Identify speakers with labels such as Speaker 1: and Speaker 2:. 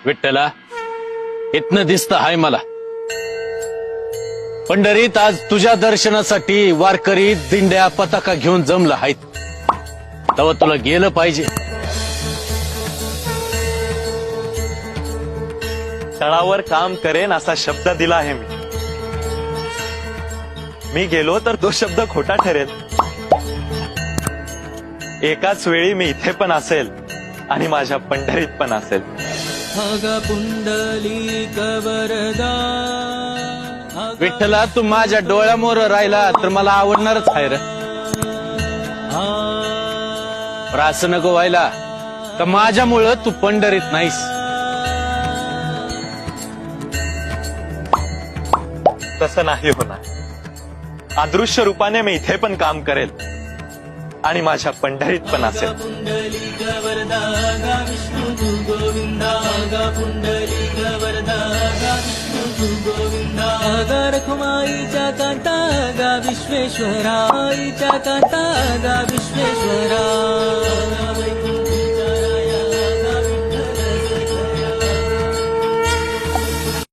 Speaker 1: विठ्ठला इथनं दिसतं हाय मला, पंढरीत आज तुझ्या दर्शनासाठी वारकरी दिंड्या पताका घेऊन जमला आहेत. तेव्हा तुला गेलं पाहिजे.
Speaker 2: तळावर काम करेन असा शब्द दिला आहे मी. मी गेलो तर तो शब्द खोटा ठरेल. एकाच वेळी मी इथे पण असेल आणि माझ्या पंढरीत पण असेल.
Speaker 1: विठ्ठला तू माझ्या डोळ्यामोर राहिला तर मला आवडणारच आहे रे. पण असं नको व्हायला का माझ्यामुळं तू पंढरीत नाहीस.
Speaker 2: तसं नाही होणार. अदृश्य रूपाने मी इथे पण काम करेल आणि माझ्या पंढरीत पण असेल.
Speaker 3: रखुमाईच्या कांता गा विश्वेश्वरा, आईच्या कांता गा विश्वेश्वरा.